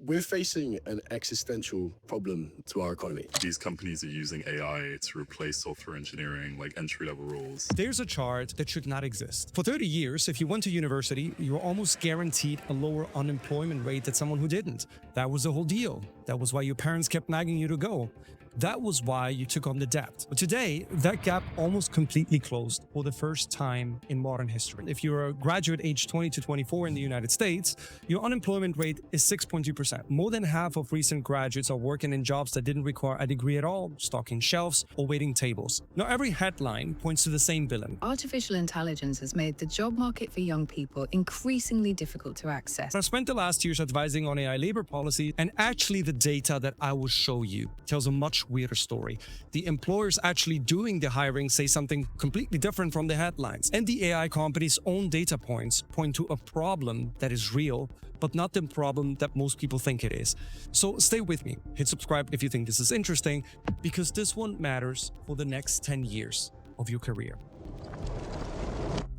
We're facing an existential problem to our economy. These companies are using AI to replace software engineering, like entry-level roles. There's a chart that should not exist. For 30 years, if you went to university, you were almost guaranteed a lower unemployment rate than someone who didn't. That was the whole deal. That was why your parents kept nagging you to go. That was why you took on the debt. But today, that gap almost completely closed for the first time in modern history. If you're a graduate aged 20 to 24 in the United States, your unemployment rate is 6.2%. More than half of recent graduates are working in jobs that didn't require a degree at all, stocking shelves or waiting tables. Now, every headline points to the same villain. Artificial intelligence has made the job market for young people increasingly difficult to access. I've spent the last years advising on AI labor policy, and actually the data that I will show you tells a much weirder story. The employers actually doing the hiring say something completely different from the headlines. And the AI companies' own data points point to a problem that is real, but not the problem that most people think it is. So stay with me. Hit subscribe if you think this is interesting, because this one matters for the next 10 years of your career.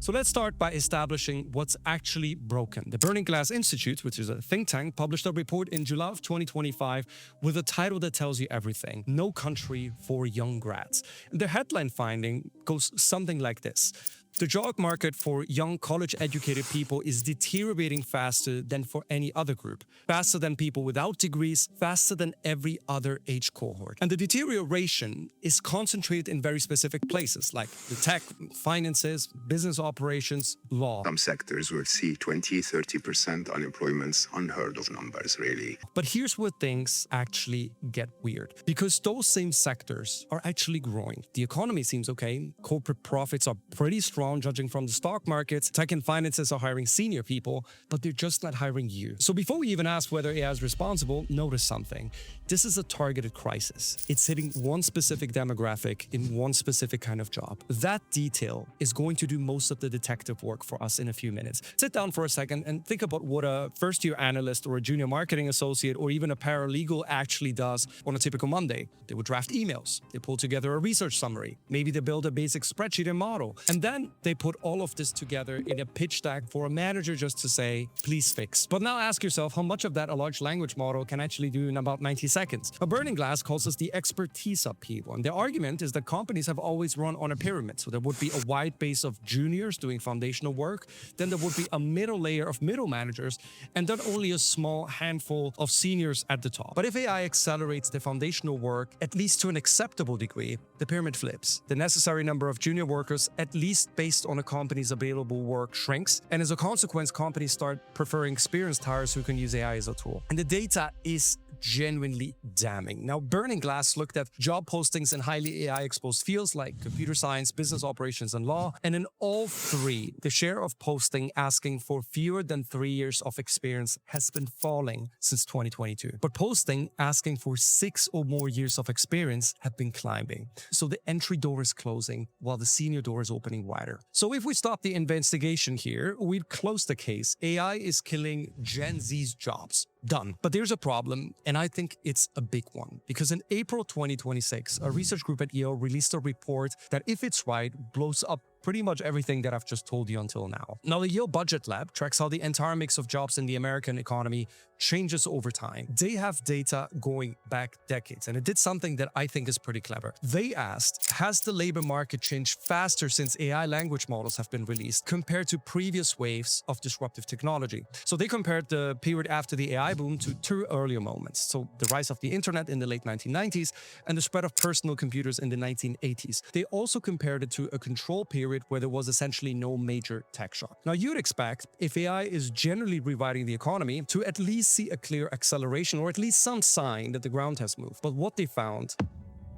So let's start by establishing what's actually broken. The Burning Glass Institute, which is a think tank, published a report in July of 2025 with a title that tells you everything: No Country for Young Grads. And the headline finding goes something like this: the job market for young college-educated people is deteriorating faster than for any other group, faster than people without degrees, faster than every other age cohort. And the deterioration is concentrated in very specific places, like the tech, finances, business operations, law. Some sectors will see 20-30% unemployment, unheard of numbers, really. But here's where things actually get weird, because those same sectors are actually growing. The economy seems okay, corporate profits are pretty strong, judging from the stock markets. Tech and finances are hiring senior people, but they're just not hiring you. So before we even ask whether AI is responsible, notice something. This is a targeted crisis. It's hitting one specific demographic in one specific kind of job. That detail is going to do most of the detective work for us in a few minutes. Sit down for a second and think about what a first-year analyst or a junior marketing associate or even a paralegal actually does on a typical Monday. They would draft emails. They pull together a research summary. Maybe they build a basic spreadsheet and model. And then they put all of this together in a pitch deck for a manager just to say, please fix. But now ask yourself how much of that a large language model can actually do in about 90 seconds. A Burning Glass calls this the expertise upheaval. And the argument is that companies have always run on a pyramid. So there would be a wide base of juniors doing foundational work. Then there would be a middle layer of middle managers, and then only a small handful of seniors at the top. But if AI accelerates the foundational work, at least to an acceptable degree, the pyramid flips. The necessary number of junior workers, at least based on a company's available work, shrinks. And as a consequence, companies start preferring experienced hires who can use AI as a tool. And the data is genuinely damning. Now, Burning Glass looked at job postings in highly AI-exposed fields like computer science, business operations, and law. And in all three, the share of posting asking for fewer than 3 years of experience has been falling since 2022. But posting asking for 6 or more years of experience have been climbing. So the entry door is closing while the senior door is opening wider. So if we stop the investigation here, we'd close the case. AI is killing Gen Z's jobs. Done. But there's a problem, and I think it's a big one. Because in April 2026, a research group at Yale released a report that, if it's right, blows up pretty much everything that I've just told you until now. Now, the Yale Budget Lab tracks how the entire mix of jobs in the American economy changes over time. They have data going back decades, and it did something that I think is pretty clever. They asked, has the labor market changed faster since AI language models have been released compared to previous waves of disruptive technology? So they compared the period after the AI boom to 2 earlier moments. So the rise of the internet in the late 1990s and the spread of personal computers in the 1980s. They also compared it to a control period where there was essentially no major tech shock. Now, you'd expect, if AI is generally rewriting the economy, to at least see a clear acceleration or at least some sign that the ground has moved. But what they found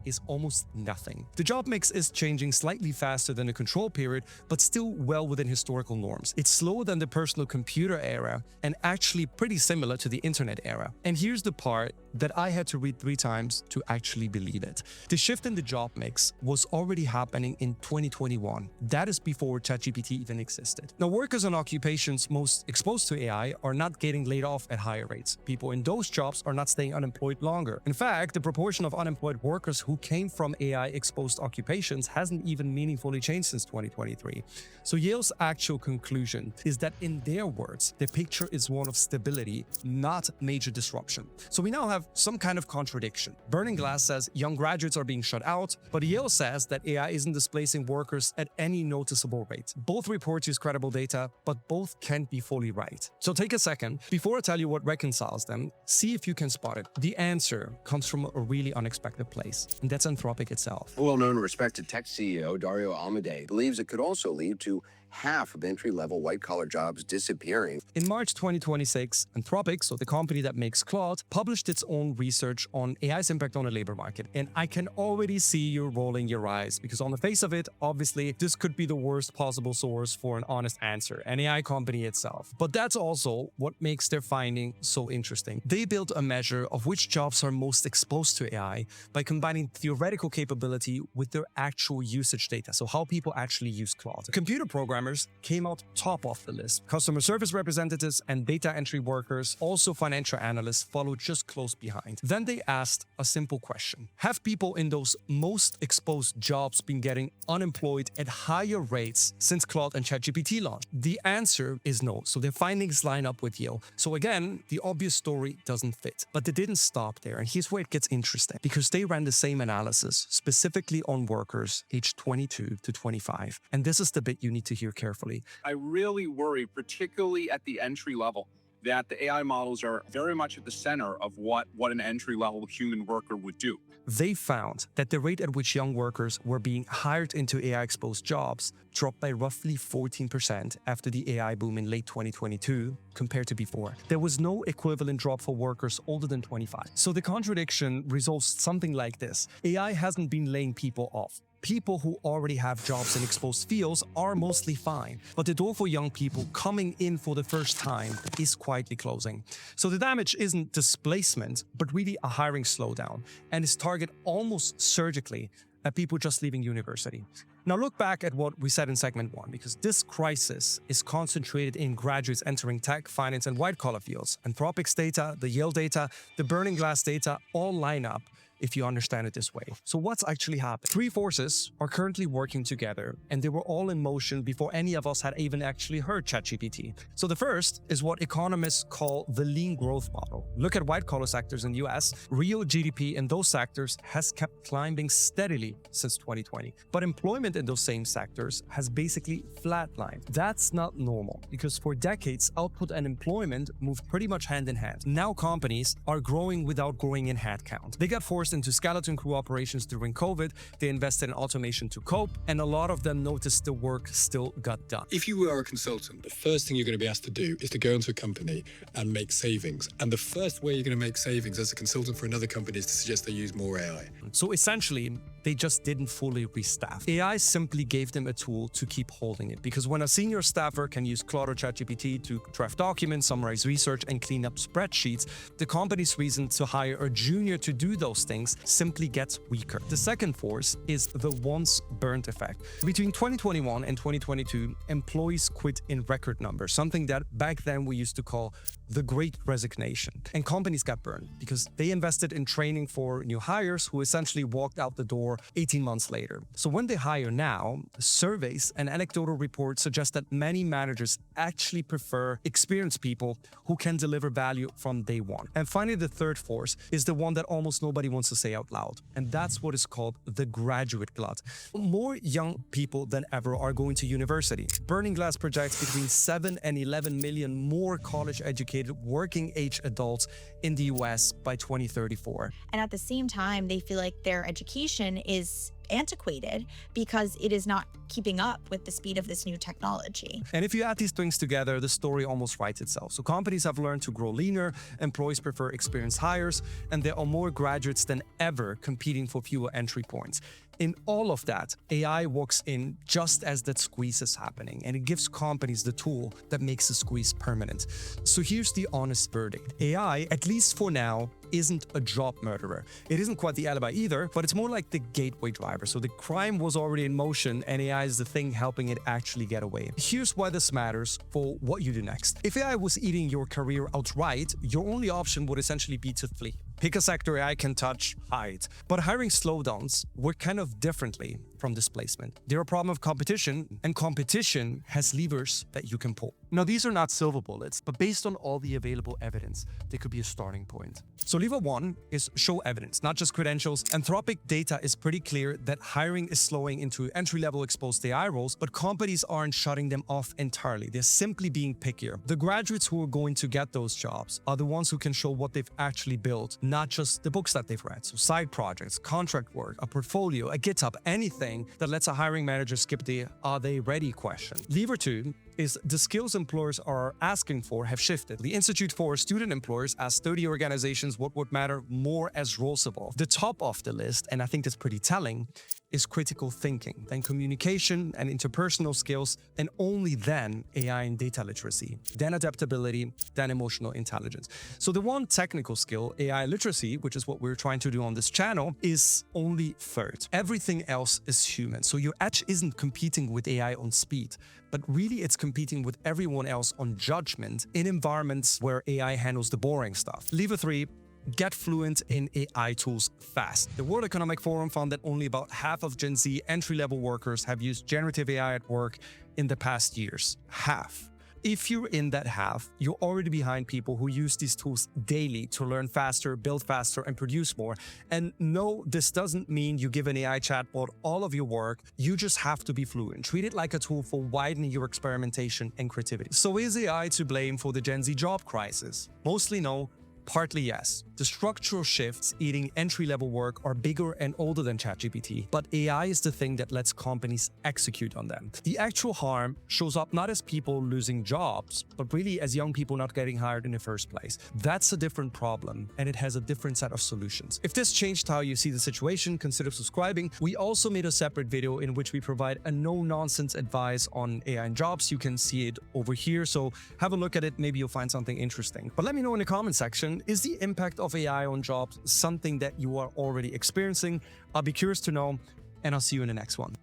is almost nothing. The job mix is changing slightly faster than the control period, but still well within historical norms. It's slower than the personal computer era and actually pretty similar to the internet era. And here's the part that I had to read 3 times to actually believe it. The shift in the job mix was already happening in 2021. That is before ChatGPT even existed. Now, workers and occupations most exposed to AI are not getting laid off at higher rates. People in those jobs are not staying unemployed longer. In fact, the proportion of unemployed workers who who came from AI-exposed occupations hasn't even meaningfully changed since 2023. So Yale's actual conclusion is that, in their words, the picture is one of stability, not major disruption. So we now have some kind of contradiction. Burning Glass says young graduates are being shut out, but Yale says that AI isn't displacing workers at any noticeable rate. Both reports use credible data, but both can't be fully right. So take a second. Before I tell you what reconciles them, see if you can spot it. The answer comes from a really unexpected place, and that's Anthropic itself. A well-known and respected tech CEO, Dario Amodei, believes it could also lead to half of entry-level white-collar jobs disappearing. In March 2026, Anthropic, so the company that makes Claude, published its own research on AI's impact on the labor market. And I can already see you rolling your eyes, because on the face of it, obviously, this could be the worst possible source for an honest answer, an AI company itself. But that's also what makes their finding so interesting. They built a measure of which jobs are most exposed to AI by combining theoretical capability with their actual usage data, so how people actually use Claude. Computer programmers came out top of the list. Customer service representatives and data entry workers, also financial analysts, followed just close behind. Then they asked a simple question. Have people in those most exposed jobs been getting unemployed at higher rates since Claude and ChatGPT launched? The answer is no. So their findings line up with Yale. So again, the obvious story doesn't fit. But they didn't stop there. And here's where it gets interesting, because they ran the same analysis specifically on workers aged 22 to 25. And this is the bit you need to hear carefully. I really worry, particularly at the entry level, that the AI models are very much at the center of what an entry-level human worker would do. They found that the rate at which young workers were being hired into AI-exposed jobs dropped by roughly 14% after the AI boom in late 2022 compared to before. There was no equivalent drop for workers older than 25. So the contradiction resolves something like this. AI hasn't been laying people off. People who already have jobs in exposed fields are mostly fine, but the door for young people coming in for the first time is quietly closing. So the damage isn't displacement, but really a hiring slowdown, and is targeted almost surgically at people just leaving university. Now look back at what we said in segment 1, because this crisis is concentrated in graduates entering tech, finance, and white-collar fields. Anthropic's data, the Yale data, the Burning Glass data all line up if you understand it this way. So what's actually happened? Three forces are currently working together, and they were all in motion before any of us had even actually heard ChatGPT. So the first is what economists call the lean growth model. Look at white-collar sectors in the US. Real GDP in those sectors has kept climbing steadily since 2020. But employment in those same sectors has basically flatlined. That's not normal, because for decades, output and employment moved pretty much hand in hand. Now companies are growing without growing in headcount. They got forced into skeleton crew operations during COVID, they invested in automation to cope, and a lot of them noticed the work still got done. If you were a consultant, the first thing you're going to be asked to do is to go into a company and make savings. And the first way you're going to make savings as a consultant for another company is to suggest they use more AI. So essentially, they just didn't fully restaff. AI simply gave them a tool to keep holding it, because when a senior staffer can use Claude or ChatGPT to draft documents, summarize research, and clean up spreadsheets, the company's reason to hire a junior to do those things simply gets weaker. The second force is the once burnt effect. Between 2021 and 2022, employees quit in record numbers, something that back then we used to call the Great Resignation. And companies got burned because they invested in training for new hires who essentially walked out the door 18 months later. So when they hire now, surveys and anecdotal reports suggest that many managers actually prefer experienced people who can deliver value from day one. And finally, the third force is the one that almost nobody wants to say out loud. And that's what is called the graduate glut. More young people than ever are going to university. Burning Glass projects between 7 and 11 million more college-educated working-age adults in the US by 2034. And at the same time, they feel like their education is antiquated because it is not keeping up with the speed of this new technology. And if you add these things together, the story almost writes itself. So companies have learned to grow leaner, employees prefer experienced hires, and there are more graduates than ever competing for fewer entry points. In all of that, AI walks in just as that squeeze is happening, and it gives companies the tool that makes the squeeze permanent. So here's the honest verdict. AI, at least for now, isn't a job murderer. It isn't quite the alibi either, but it's more like the gateway driver. So the crime was already in motion, and AI is the thing helping it actually get away. Here's why this matters for what you do next. If AI was eating your career outright, your only option would essentially be to flee. Pick a sector AI can touch, hide. But hiring slowdowns work kind of differently from displacement. They're a problem of competition, and competition has levers that you can pull. Now, these are not silver bullets, but based on all the available evidence, they could be a starting point. So lever one is show evidence, not just credentials. Anthropic data is pretty clear that hiring is slowing into entry-level exposed AI roles, but companies aren't shutting them off entirely. They're simply being pickier. The graduates who are going to get those jobs are the ones who can show what they've actually built, not just the books that they've read. So side projects, contract work, a portfolio, a GitHub, anything that lets a hiring manager skip the "are they ready" question. Lever two is the skills employers are asking for have shifted. The Institute for Student Employers asked 30 organizations what would matter more as roles evolve. The top of the list, and I think that's pretty telling, is critical thinking, then communication and interpersonal skills, and only then AI and data literacy, then adaptability, then emotional intelligence. So the one technical skill, AI literacy, which is what we're trying to do on this channel, is only third. Everything else is human. So your edge isn't competing with AI on speed, but really it's competing with everyone else on judgment in environments where AI handles the boring stuff. Lever three, get fluent in AI tools fast. The World Economic Forum found that only about half of Gen Z entry-level workers have used generative AI at work in the past years. Half. If you're in that half, you're already behind people who use these tools daily to learn faster, build faster, and produce more. And no, this doesn't mean you give an AI chatbot all of your work. You just have to be fluent. Treat it like a tool for widening your experimentation and creativity. So is AI to blame for the Gen Z job crisis? Mostly no. Partly yes. The structural shifts eating entry-level work are bigger and older than ChatGPT, but AI is the thing that lets companies execute on them. The actual harm shows up not as people losing jobs, but really as young people not getting hired in the first place. That's a different problem, and it has a different set of solutions. If this changed how you see the situation, consider subscribing. We also made a separate video in which we provide a no-nonsense advice on AI and jobs. You can see it over here, so have a look at it. Maybe you'll find something interesting. But let me know in the comment section, is the impact of AI on jobs something that you are already experiencing? I'll be curious to know, and I'll see you in the next one.